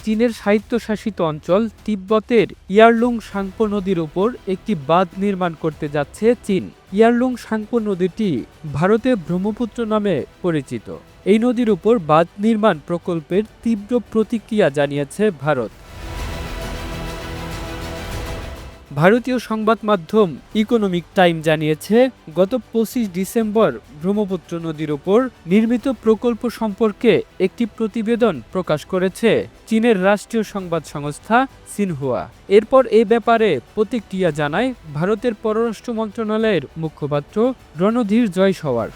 চীনের স্বায়ত্তশাসিত অঞ্চল তিব্বতের ইয়ারলুং সাংপো নদীর উপর একটি বাঁধ নির্মাণ করতে যাচ্ছে চীন। ইয়ারলুং সাংপো নদীটি ভারতে ব্রহ্মপুত্র নামে পরিচিত। এই নদীর উপর বাঁধ নির্মাণ প্রকল্পের তীব্র প্রতিক্রিয়া জানিয়েছে ভারত। ভারতীয় সংবাদ মাধ্যম ইকোনমিক টাইম জানিয়েছে, গত ২৫ ডিসেম্বর ব্রহ্মপুত্র নদীর উপর নির্মিত প্রকল্প সম্পর্কে একটি প্রতিবেদন প্রকাশ করেছে চীনের রাষ্ট্রীয় সংবাদ সংস্থা সিনহুয়া। এরপর এ ব্যাপারে প্রতিক্রিয়া জানায় ভারতের পররাষ্ট্র মন্ত্রণালয়ের মুখপাত্র রণধীর জয়সওয়াল।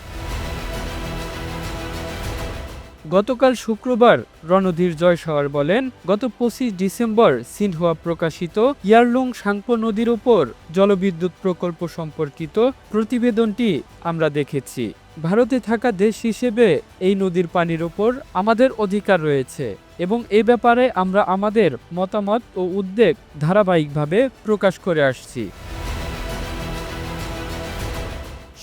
গতকাল শুক্রবার রণধীর জয়সওয়াল বলেন, গত ২৫ ডিসেম্বর সিনহুয়া প্রকাশিত ইয়ারলুং সাংপো নদীর উপর জলবিদ্যুৎ প্রকল্প সম্পর্কিত প্রতিবেদনটি আমরা দেখেছি। ভারতে থাকা দেশ হিসেবে এই নদীর পানির উপর আমাদের অধিকার রয়েছে এবং এ ব্যাপারে আমরা আমাদের মতামত ও উদ্বেগ ধারাবাহিকভাবে প্রকাশ করে আসছি।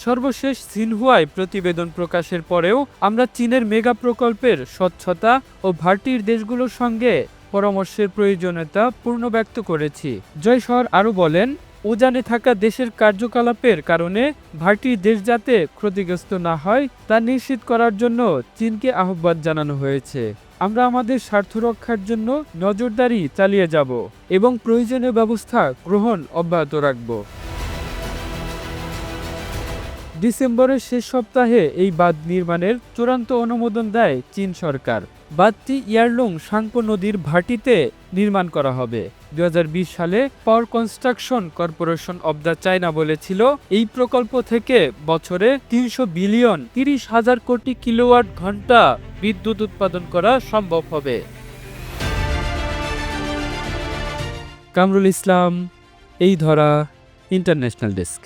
সর্বশেষ সিনহুয়ায় প্রতিবেদন প্রকাশের পরেও আমরা চীনের মেগা প্রকল্পের স্বচ্ছতা ও ভারতীয় দেশগুলোর সঙ্গে পরামর্শের প্রয়োজনীয়তা পূর্ণ ব্যক্ত করেছি। জয়সওয়াল আরও বলেন, উজানে থাকা দেশের কার্যকলাপের কারণে ভারতীয় দেশ যাতে ক্ষতিগ্রস্ত না হয় তা নিশ্চিত করার জন্য চীনকে আহ্বান জানানো হয়েছে। আমরা আমাদের স্বার্থ রক্ষার জন্য নজরদারি চালিয়ে যাব এবং প্রয়োজনীয় ব্যবস্থা গ্রহণ অব্যাহত রাখব। ডিসেম্বরের শেষ সপ্তাহে এই বাঁধ নির্মাণের চূড়ান্ত অনুমোদন দেয় চীন সরকার। বাঁধটি ইয়ারলুং সাংপো নদীর ভাটিতে নির্মাণ করা হবে। ২০২০ সালে পাওয়ার construction corporation of the China বলেছিল, এই প্রকল্প থেকে বছরে ৩০০ বিলিয়ন ৩০,০০০ কোটি কিলোওয়াট ঘন্টা বিদ্যুৎ উৎপাদন করা সম্ভব হবে। কামরুল ইসলাম, এই ধরা, ইন্টারন্যাশনাল ডেস্ক।